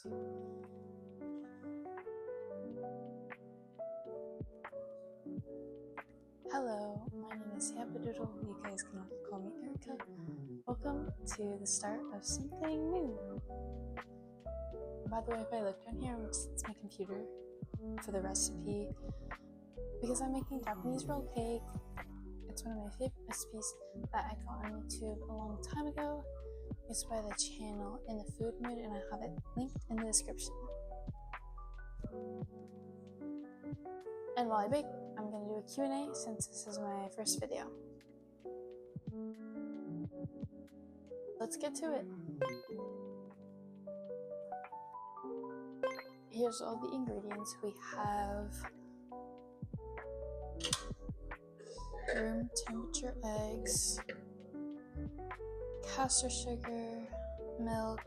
Hello, my name is yahbadoodle. You guys can also call me Erica. Welcome to the start of something new. By the way, if I look down here, it's my computer for the recipe because I'm making Japanese roll cake. It's one of my favorite recipes that I got on YouTube a long time ago. It's by the channel In the Food Mood, and I have it linked in the description. And while I bake, I'm going to do a Q&A since this is my first video. Let's get to it. Here's all the ingredients. We have room temperature eggs, castor sugar, milk,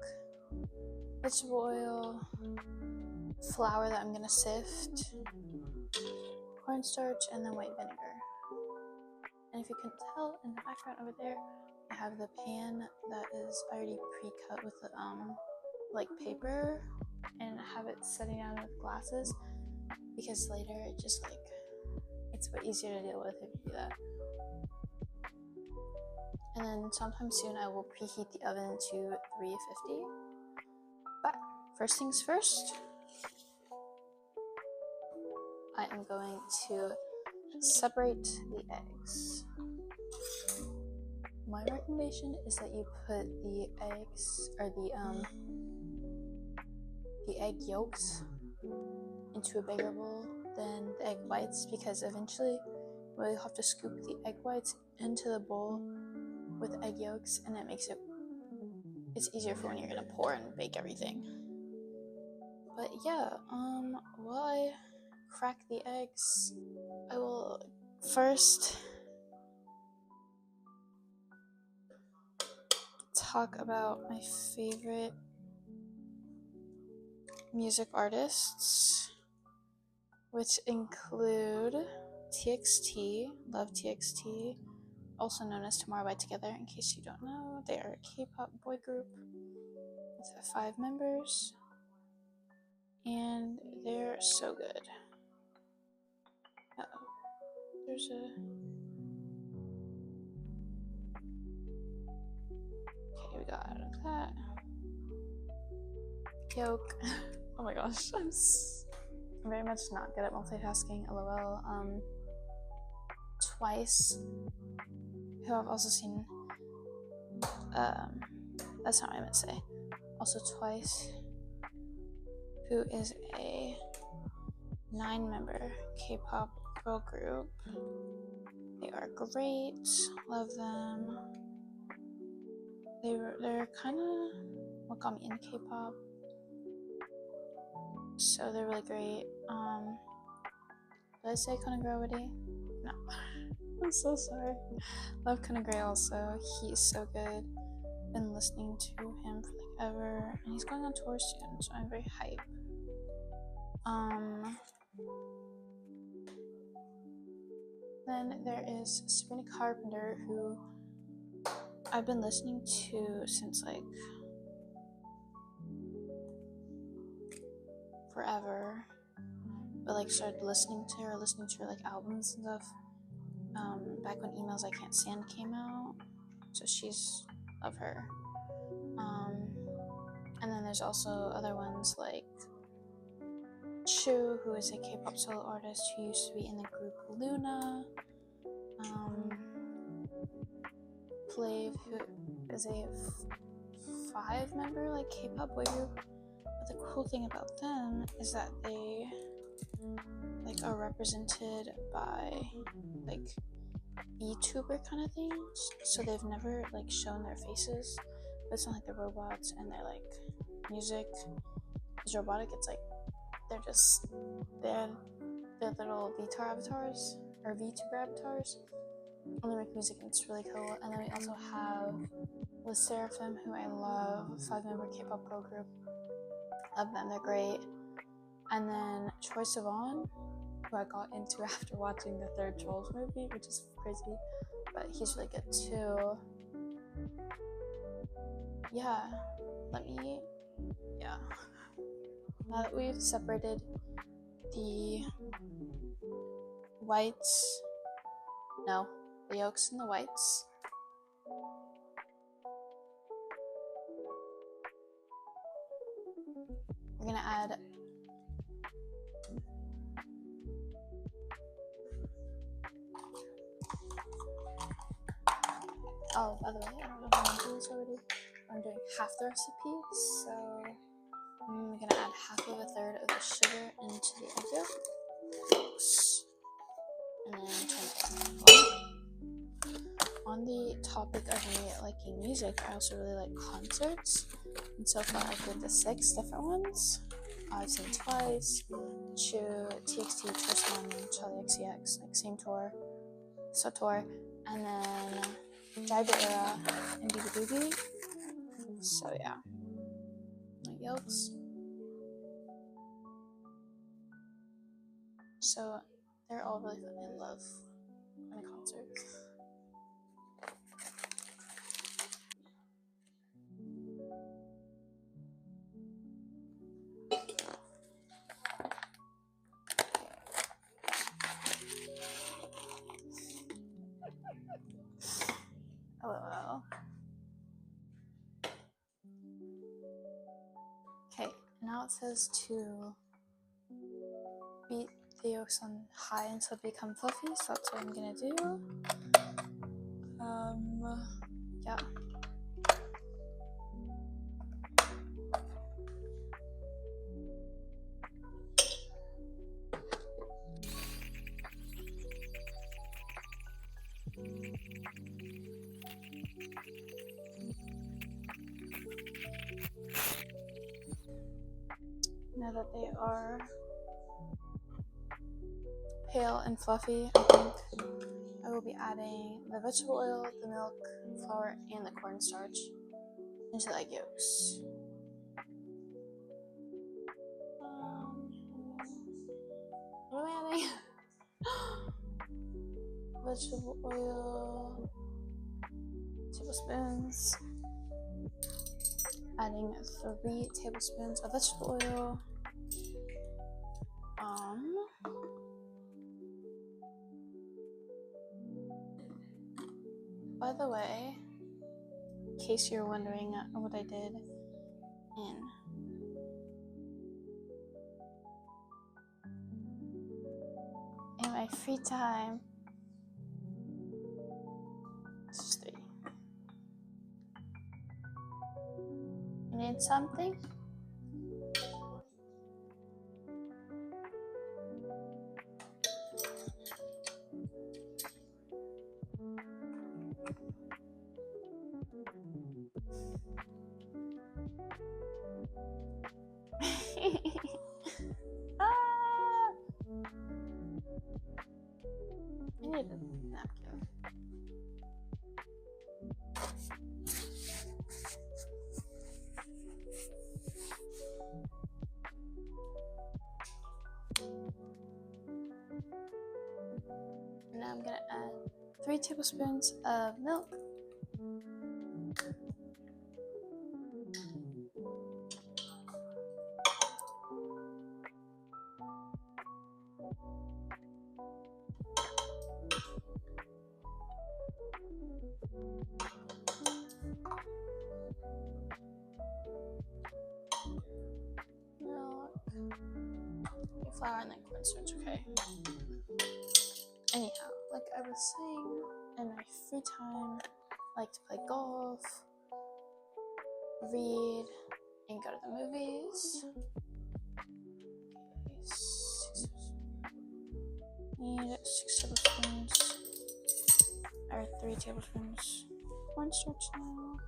vegetable oil, flour that I'm going to sift, cornstarch, and then white vinegar. And if you can tell in the background over there, I have the pan that is already pre-cut with the like paper, and I have it setting down with glasses because later it just it's way easier to deal with if you do that. And then sometime soon I will preheat the oven to 350. But first things first, I am going to separate the eggs. My recommendation is that you put the eggs or the egg yolks into a bigger bowl than the egg whites, because eventually we'll have to scoop the egg whites into the bowl with egg yolks, and it makes it's easier for when you're gonna pour and bake everything. But yeah, while I crack the eggs, I will first talk about my favorite music artists, which include TXT, love TXT, also known as Tomorrow by Together. In case you don't know, they are a K-pop boy group with 5 members, and they're so good. There's a... Okay, we got out of that. Yolk. Oh my gosh, I'm very much not good at multitasking, lol. Twice, who I've also seen, that's not what I meant to say. Also Twice, who is a 9-member K-pop girl group. They are great, love them. They're kind of what got me into K-pop, so they're really great. Did I say Kunagura already? No. I'm so sorry. Love Kunagura also. He's so good. Been listening to him for ever, and he's going on tour soon, so I'm very hyped. Then there is Sabrina Carpenter, who I've been listening to since forever, but started listening to her albums and stuff back when Emails I Can't Stand came out, so love her. And then there's also other ones like Chu, who is a K-pop solo artist who used to be in the group Luna. Flav, who is a 5-member K-pop boy group. But the cool thing about them is that they are represented by VTuber kind of things. So they've never shown their faces, but it's not like they're robots and they're music is robotic. It's they're little VTuber avatars or VTuber avatars, and they make music, and it's really cool. And then we also have Le Seraphim, who I love, 5-member K-pop girl group. Love them, they're great. And then Troye Sivan, who I got into after watching the 3rd Trolls movie, which is crazy, but he's really good too. Yeah. Now that we've separated the whites, no, the yolks and the whites, we're gonna add oh, by the way, I don't know if I'm doing this already. I'm doing half the recipe, so I'm gonna add half of a third of the sugar into the egg yolks, and then turn it on. On the topic of me liking music, I also really like concerts, and so far I've been to 6 different ones. I've seen Twice, Chew, TXT, Twist One, Charlie XCX, like same tour, and then Jagger Era and Boogie Boogie. So yeah, my yolks. So they're all really fun. I love going to concerts. LOL. Okay, now it says to beat the yolks on high until they become fluffy, so that's what I'm gonna do. Yeah. Now that they are pale and fluffy, I think I will be adding the vegetable oil, the milk, flour, and the cornstarch into the egg yolks. What am I adding? Vegetable oil, tablespoons. Adding 3 tablespoons of vegetable oil. By the way, in case you're wondering what I did in my free time, this is 3. You need something? I need a napkin. And now I'm gonna add 3 tablespoons of milk. Flour and then cornstarch, okay. Anyhow, like I was saying, in my free time, I like to play golf, read, and go to the movies. Need 6 tablespoons, or 3 tablespoons cornstarch now.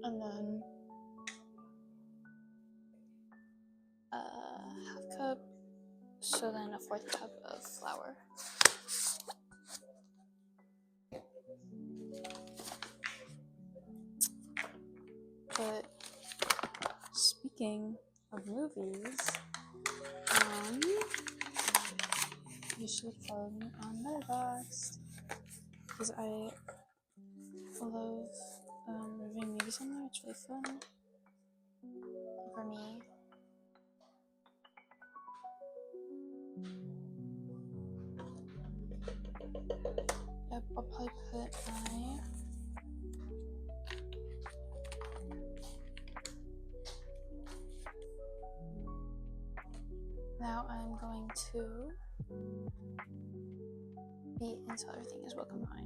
and then half cup, so then a 4th cup of flour. But speaking of movies, you should follow me on Letterboxd because I love reviewing movies on there. It's really fun for me. Yep, I'll probably put my now I'm going to beat until everything is well combined.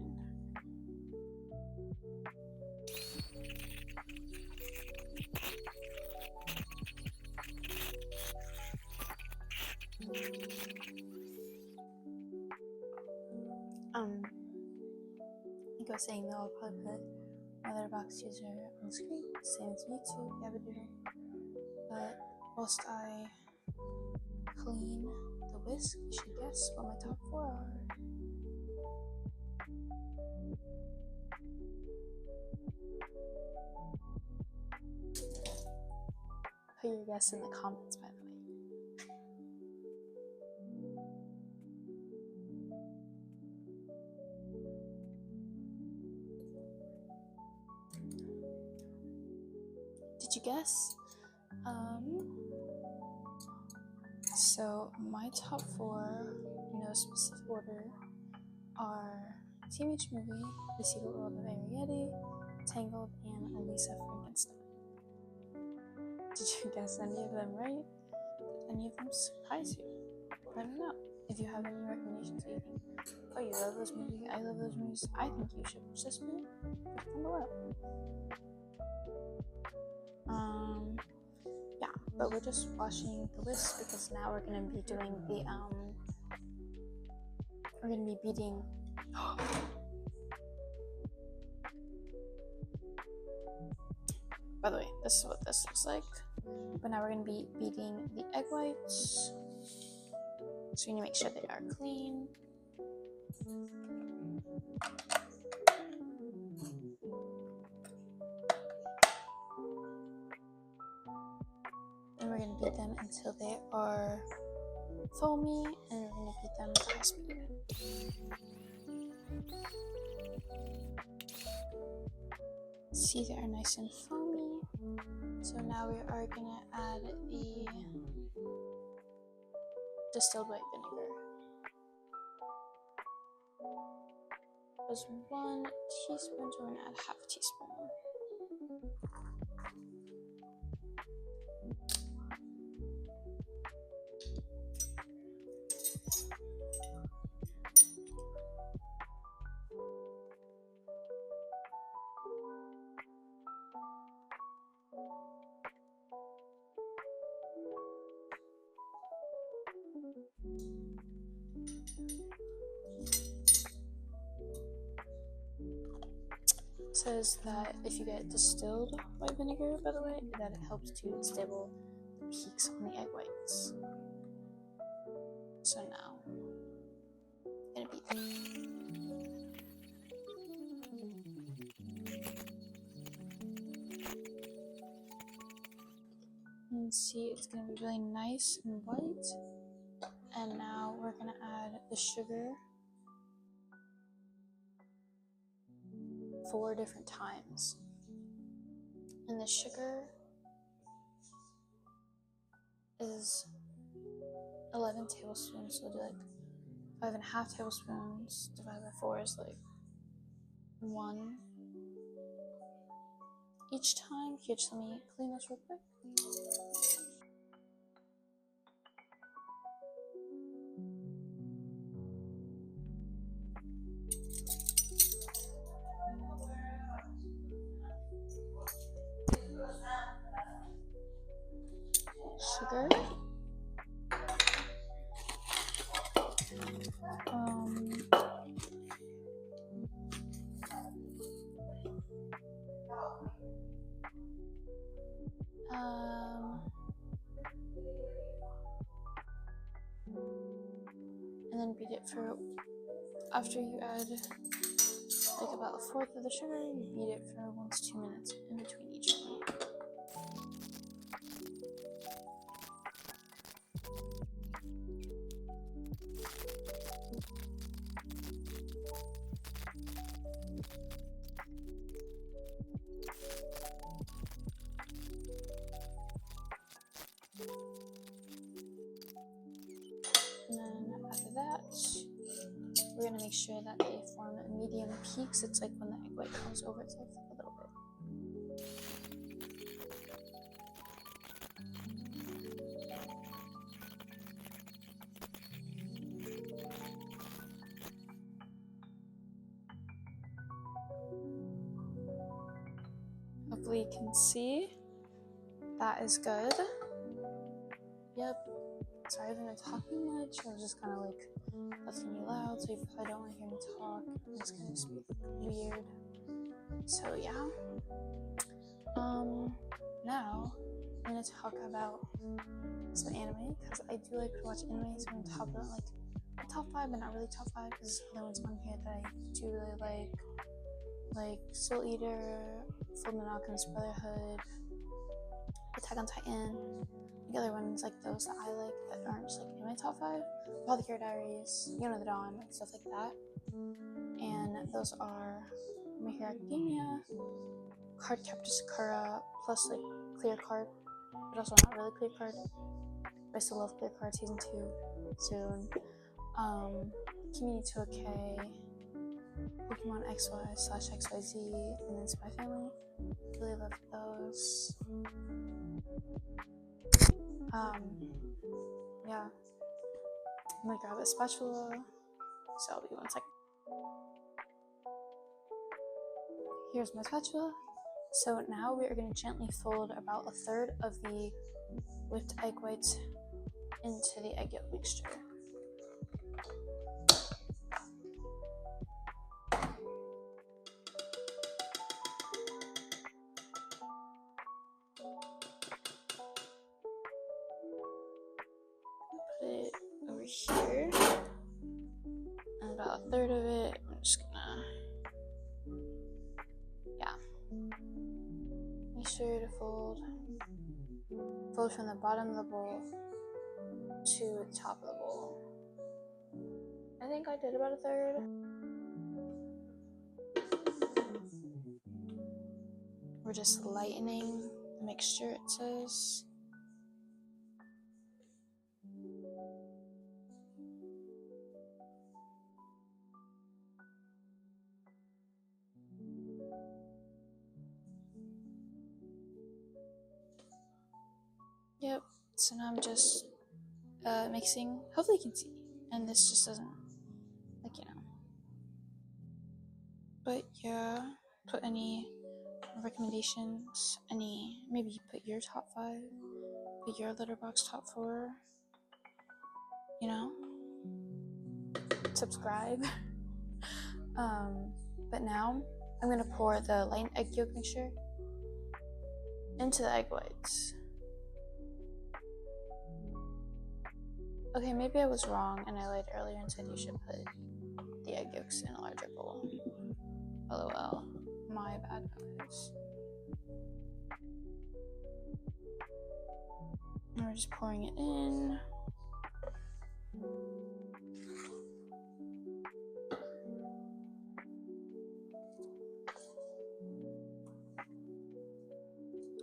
Like I was saying though, I'll probably put my Letterboxd user on the screen, same as YouTube, yahbadoodle. But whilst I clean the whisk, you should guess what my top 4 are. Put your guess in the comments, by the way. Did you guess? So my top 4, no specific order, are Teenage Movie, The Secret World of Ariete, Tangled, and Elisa Frankenstein. Did you guess any of them right? Did any of them surprise you? Let me know. If you have any recommendations, you think, oh, you love those movies, I love those movies, I think you should watch this movie, put them below. Yeah, but we're just washing the whisk because now we're gonna be doing the we're gonna be beating by the way, this is what this looks like. But now we're gonna be beating the egg whites, so we need to make sure they are clean. And we're gonna beat them until they are foamy, and we're gonna beat them at high speed. See, they are nice and foamy. So now we are gonna add the distilled white vinegar. It was 1 teaspoon, so we're gonna add half a teaspoon. It says that if you get distilled white vinegar, by the way, that it helps to stable the peaks on the egg whites. So now, I'm gonna beat them. And see, it's gonna be really nice and white. And now we're gonna add the sugar 4 different times. And the sugar is 11 tablespoons, so we'll do like 5.5 tablespoons divided by 4 is like 1 each time. Here, just let me clean this real quick. Sugar. for after you add like about a fourth of the sugar, you beat it for 1 to 2 minutes in between each one. And then after that, we're going to make sure that they form medium peaks. It's like when the egg white comes over itself a little bit. Hopefully you can see. That is good. Yep. Sorry I've been talking much. I was just kind of like listening you loud, so you probably don't want to hear me talk. It's gonna just be weird. So yeah. Now I'm gonna talk about some anime because I do like to watch anime. So I'm gonna talk about like top 5, but not really top 5 because there's other ones on here that I do really like Soul Eater, Fullmetal Alchemist Brotherhood, Attack on Titan. The other ones like those that I like that aren't just like in my top 5, Apothecary Diaries, the Dawn, like stuff like that. And those are My Hero Academia, Cardcaptor Sakura, plus like Clear Card, but also not really Clear Card. But I still love Clear Card season 2 soon. Kimi ni Toke, Pokemon XY/XYZ, and then Spy Family. Really love those. Yeah. I'm gonna grab a spatula, so I'll be 1 second. Here's my spatula. So now we are going to gently fold about 1/3 of the whipped egg whites into the egg yolk mixture. Put it over here, and about 1/3 of it, I'm just gonna, make sure to fold from the bottom of the bowl to the top of the bowl. I think I did about 1/3. We're just lightening the mixture, it says. Yep, so now I'm just mixing. Hopefully you can see. And this just doesn't, But yeah, put any recommendations, maybe put your top 5, put your Letterboxd top 4, subscribe. But now I'm gonna pour the light egg yolk mixture into the egg whites. Okay, maybe I was wrong and I lied earlier and said you should put the egg yolks in a larger bowl. LOL. My bad, guys. And we're just pouring it in.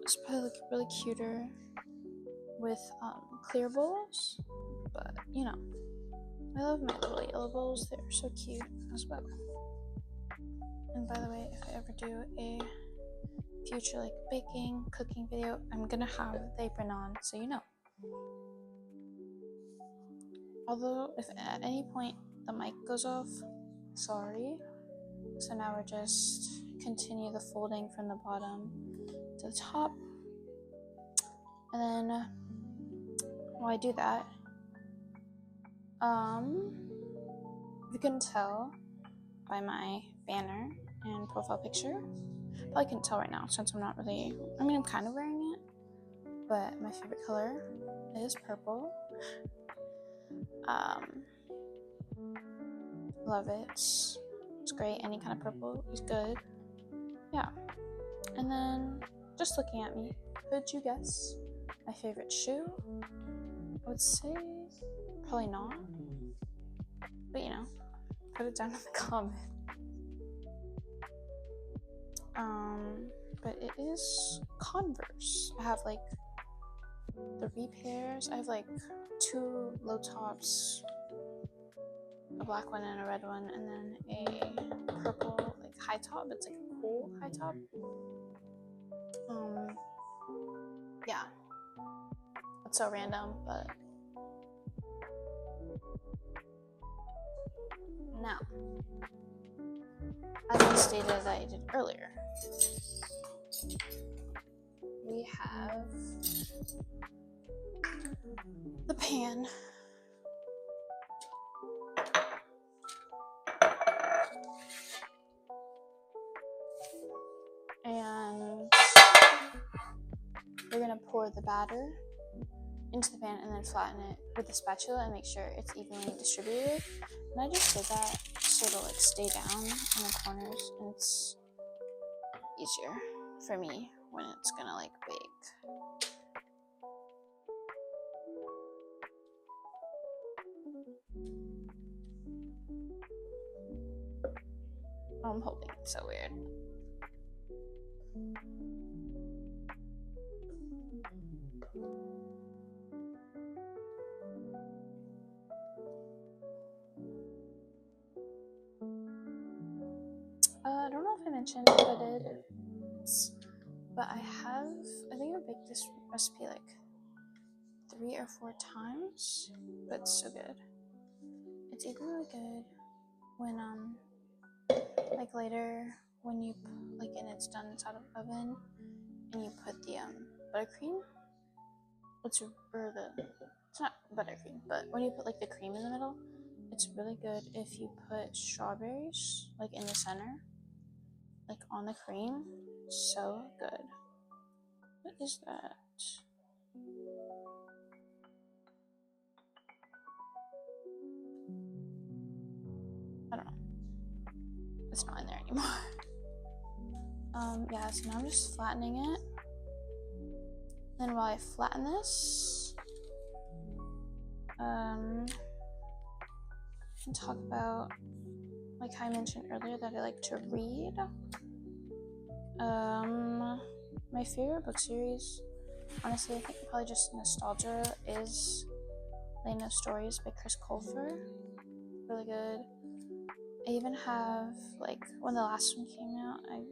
This probably look really cuter with clear bowls, but I love my little yellow bowls. They're so cute as well. And by the way, if I ever do a future baking, cooking video, I'm gonna have the apron on, so you know. Although if at any point the mic goes off, sorry. So now we're just continue the folding from the bottom to the top. And then while I do that, if you couldn't tell by my banner and profile picture, probably couldn't tell right now since I'm not really, I'm kind of wearing it, but my favorite color is purple. Love it. It's great. Any kind of purple is good. Yeah. And then, just looking at me, could you guess my favorite shoe? I would say probably not. But you know, put it down in the comment. But it is Converse. I have like 3 pairs. I have like 2 low tops, a black one and a red one, and then a purple like high top. It's like a cool high top. Yeah, it's so random, but now, as I stated that I did earlier, we have the pan. And we're gonna pour the batter into the pan and then flatten it with the spatula and make sure it's evenly distributed. And I just did that so it'll like stay down in the corners, and it's easier for me when it's gonna like bake. Oh, I'm holding it so weird. I don't know if I mentioned if I did, but I think I baked this recipe like 3 or 4 times, but it's so good. It's even really good when like later when you like and it's done, it's out of the oven, and you put the buttercream. It's not buttercream, but when you put like the cream in the middle, it's really good if you put strawberries like in the center, like on the cream. So good. What is that? I don't know. It's not in there anymore. Yeah, so now I'm just flattening it. Then while I flatten this, I can talk about, like I mentioned earlier, that I like to read. My favorite book series, honestly, I think probably just nostalgia, is Land of Stories by Chris Colfer. Really good. I even have, like, when the last one came out, I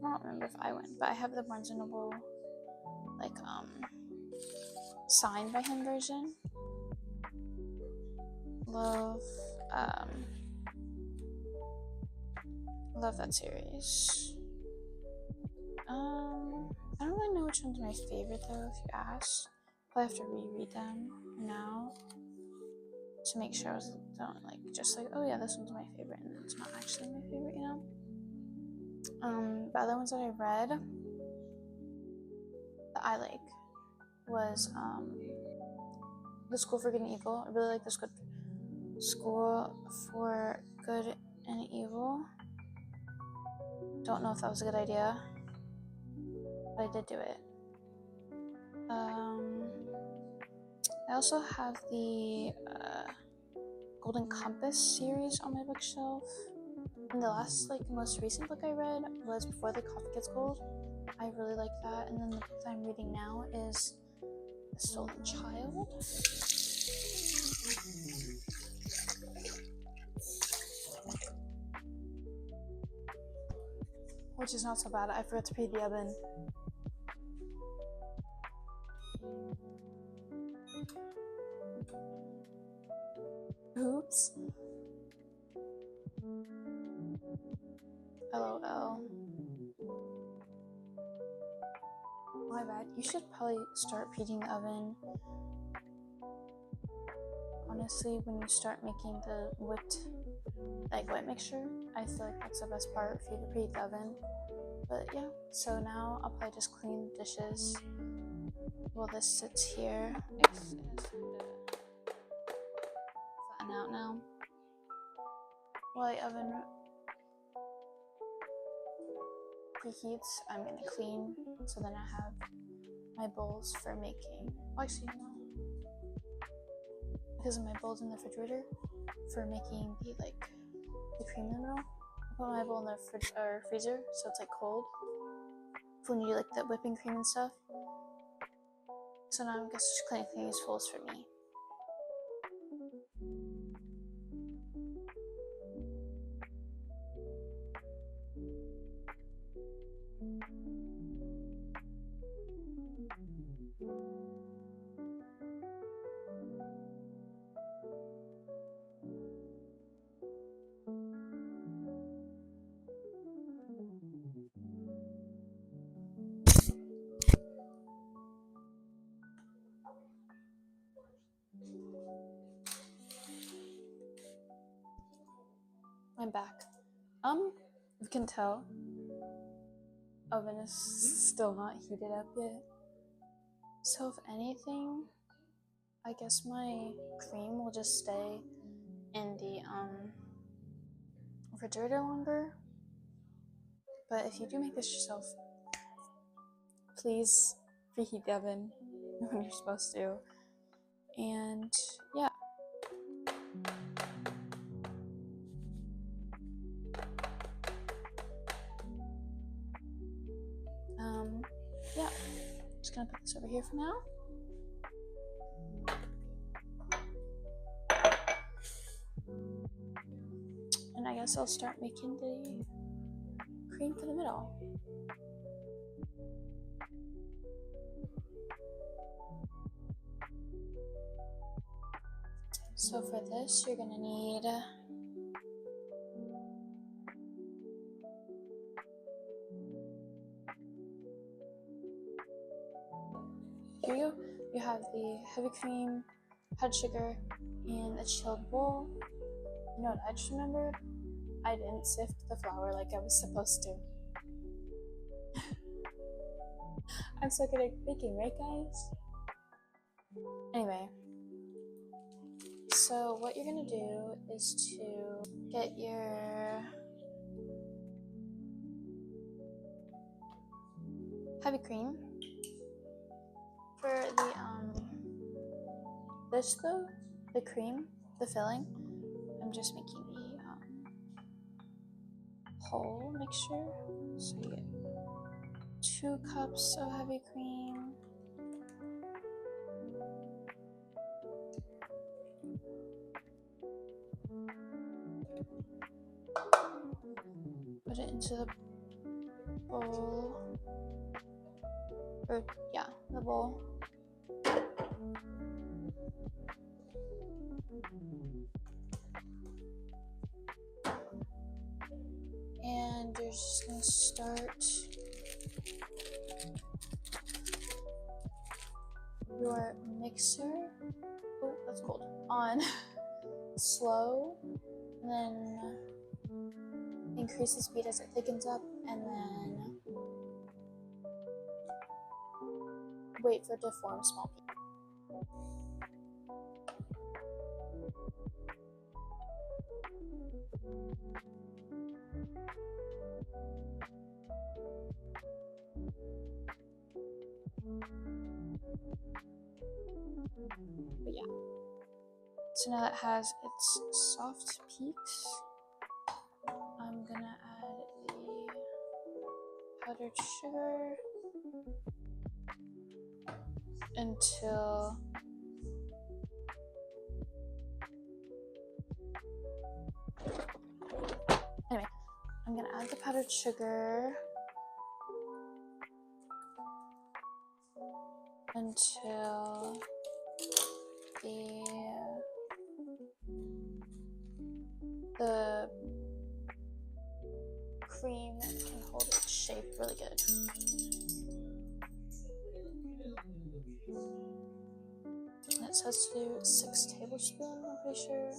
don't remember if I went, but I have the Barnes & Noble, like, signed by him version. Love that series. I don't really know which one's my favorite though, if you ask. But I have to reread them now to make sure I don't like just like, oh yeah, this one's my favorite, and it's not actually my favorite, you know. The other ones that I read that I like was The School for Good and Evil. I really like The School for Good and Evil. Don't know if that was a good idea, but I did do it. I also have the Golden Compass series on my bookshelf. And the most recent book I read was Before the Coffee Gets Cold. I really like that. And then the book that I'm reading now is The Stolen Child. Which is not so bad. I forgot to preheat the oven. Oops. LOL. My bad. You should probably start preheating the oven. Honestly, when you start making the whipped egg white mixture, I feel like that's the best part for you to preheat the oven. But yeah, so now I'll probably just clean the dishes while this sits here. Flatten run out now. While the oven preheats, I'm gonna clean so then I have my bowls for making. Well, actually, no. Because of my bowls in the refrigerator for making the cream in the middle. I put my bowl in the freezer so it's like cold for when you do like the whipping cream and stuff. So now I'm just cleaning these bowls for me. I'm back. You can tell oven is still not heated up yet. So if anything, I guess my cream will just stay in the refrigerator longer. But if you do make this yourself, please preheat the oven when you're supposed to. And yeah. Yeah, just gonna put this over here for now. And I guess I'll start making the cream for the middle. So for this, you're gonna need here you go. You have the heavy cream, powdered sugar, and a chilled bowl. You know what I just remembered? I didn't sift the flour like I was supposed to. I'm so good at baking, right guys? Anyway, so what you're gonna do is to get your heavy cream. For the this though, the cream, the filling, I'm just making the whole mixture. So you get 2 cups of heavy cream. Put it into the bowl. Or yeah, the bowl. And you're just gonna start your mixer. Oh, that's cold. On slow, and then increase the speed as it thickens up, and then wait for it to form small pieces. But yeah, so now that has its soft peaks, I'm gonna add the powdered sugar until anyway, I'm gonna add the powdered sugar until the cream can hold its shape really good. And it says to do 6 tablespoons, I'm pretty sure.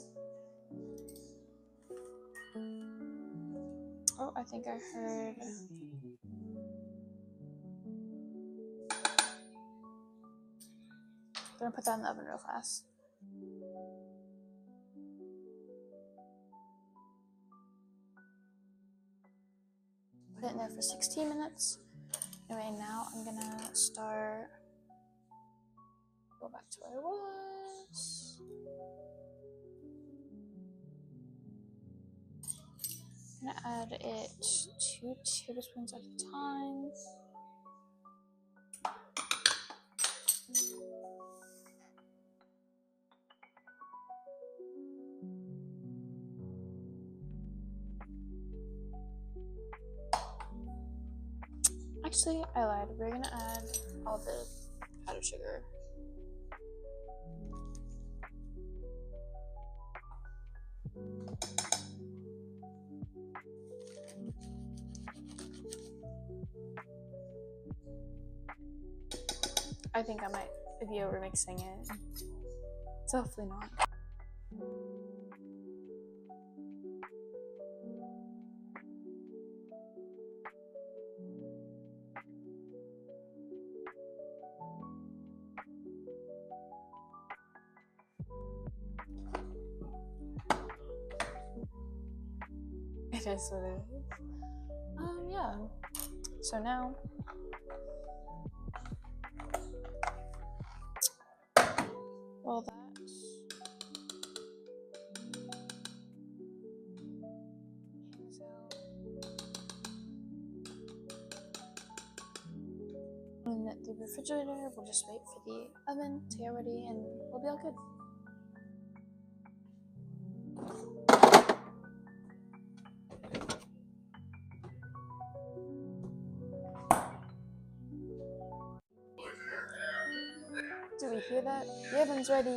Oh, I think I heard. I'm gonna put that in the oven real fast. for 16 minutes. Anyway, now I'm gonna go back to where I was. I'm gonna add it 2 tablespoons at a time. Actually, I lied. We're gonna add all the powdered sugar. I think I might be overmixing it. So hopefully not. It is what it is. Yeah. So now, well, that hangs out. In the refrigerator, we'll just wait for the oven to get ready, and we'll be all good. Do we hear that? The oven's ready!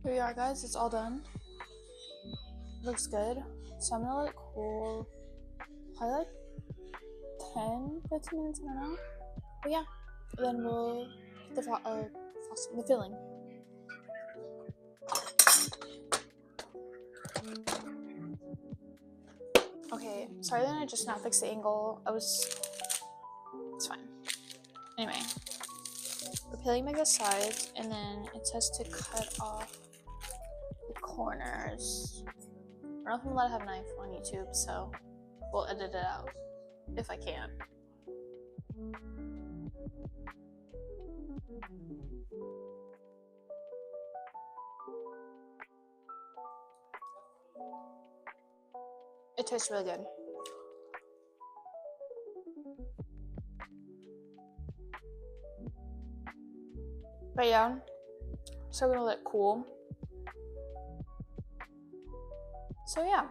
Here we are, guys. It's all done. Looks good. So I'm gonna let it cool probably like 10-15 minutes, I don't know. But yeah, then we'll put the filling. Okay, sorry that I just not fixed the angle. It's fine. Anyway, we're peeling back the sides, and then it says to cut off the corners. I don't know if I'm allowed to have a knife on YouTube, so we'll edit it out if I can. It tastes really good. But yeah, so we're gonna let it cool. So yeah,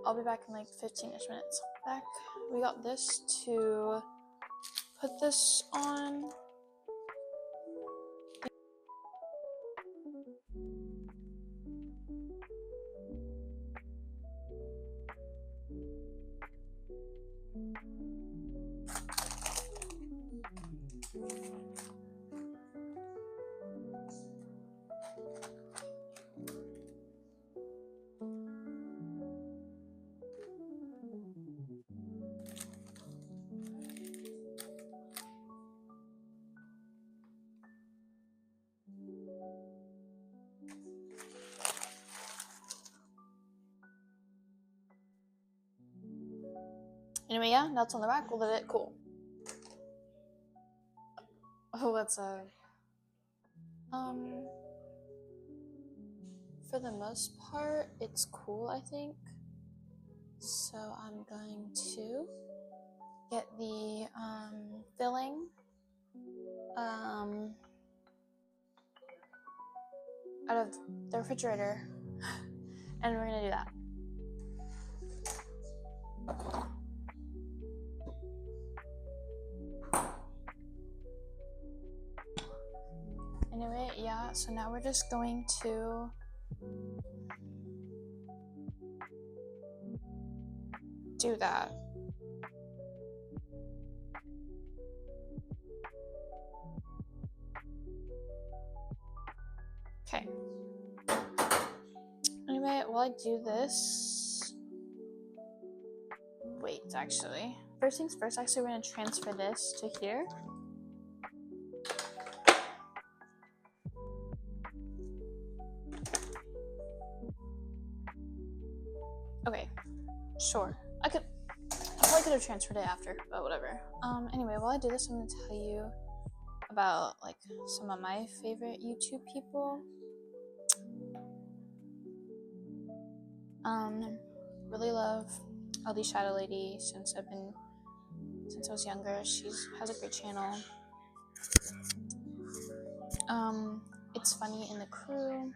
I'll be back in like 15-ish minutes. Back, we got this to put this on. Anyway, yeah, now it's on the rack. We'll let it cool. Oh, what's up? For the most part, it's cool, I think. So I'm going to get the filling out of the refrigerator, and we're gonna do that. Anyway, yeah, so now we're just going to do that. Okay. Anyway, while I do this, updates actually. First things first, actually we're gonna transfer this to here. Okay, sure. I probably could have transferred it after, but whatever. Anyway, while I do this, I'm gonna tell you about like some of my favorite YouTube people. Really love LD Shadow Lady since I was younger. She has a great channel. It's funny in the crew.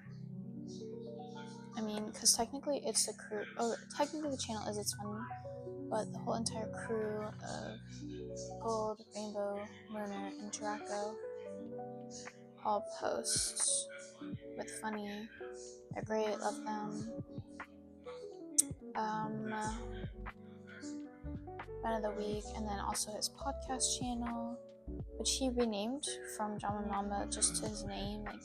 I mean, because technically it's the crew. Oh, technically the channel is It's Funny, but the whole entire crew of Gold, Rainbow, Murner, and Draco all post with Funny. They're great, love them. Fan of the Week, and then also his podcast channel, which he renamed from Drama Mama just to his name, like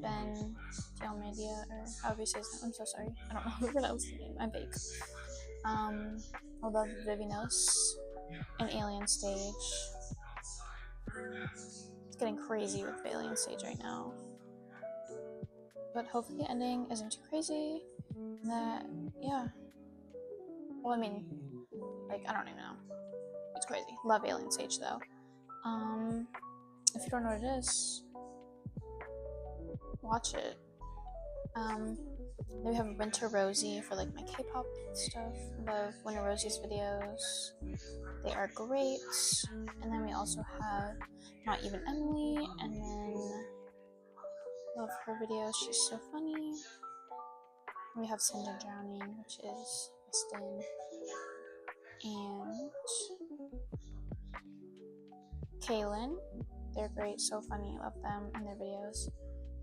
Ben Dialmedia, or however you say his name. I'm so sorry. I don't know how to pronounce his name. I'm fake. I love Vivinos and Alien Stage. It's getting crazy with Alien Stage right now. But hopefully the ending isn't too crazy. That, yeah. Well, I mean, like, I don't even know. It's crazy. Love Alien Stage though. If you don't know what it is, watch it. Then we have Winter Rosie for like my K-pop stuff. Love Winter Rosie's videos. They are great. And then we also have Not Even Emily, and then love her videos. She's so funny. We have Send and Drowning, which is Weston. And Kaylin. They're great, so funny. Love them and their videos.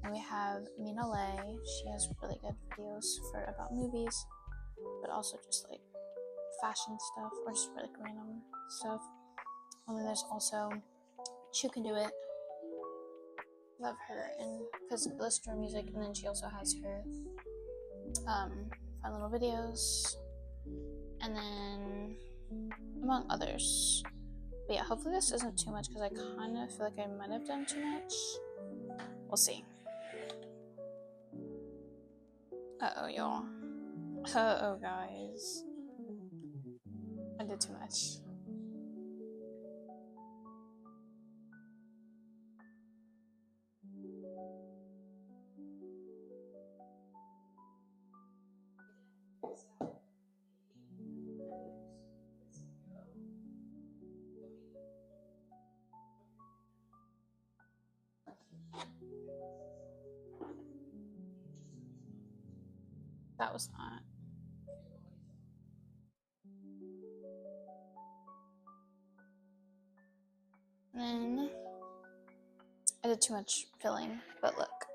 And we have Mina Lay. She has really good videos about movies, but also just like fashion stuff or just really random stuff. And then there's also She Can Do It. Love her, and because listen to her music, and then she also has her fun little videos, and then among others. But yeah, hopefully this isn't too much because I kind of feel like I might have done too much. We'll see. Uh-oh, y'all. Uh-oh, guys. I did too much. That was not. And then I did too much filling, but look.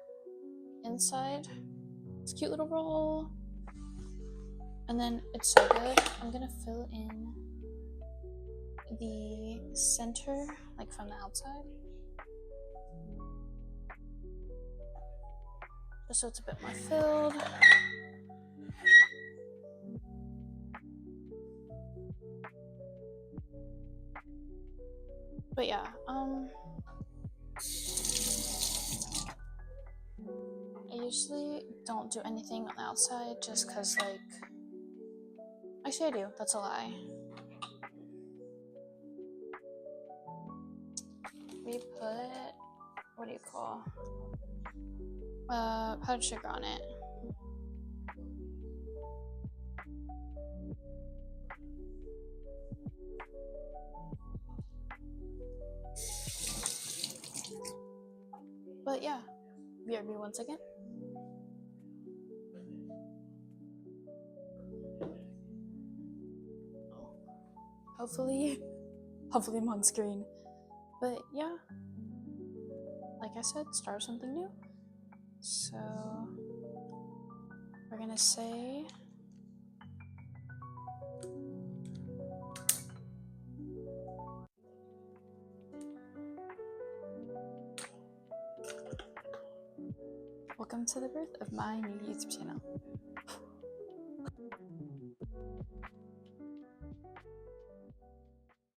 Inside, it's a cute little roll. And then it's so good. I'm gonna fill in the center, like from the outside. Just so it's a bit more filled. But yeah, I usually don't do anything on the outside just because, like, actually I do, that's a lie. We put, what do you call, powdered sugar on it. But yeah, BRB 1 second. Hopefully I'm on screen. But yeah, like I said, start something new. So we're gonna say welcome to the birth of my new YouTube channel.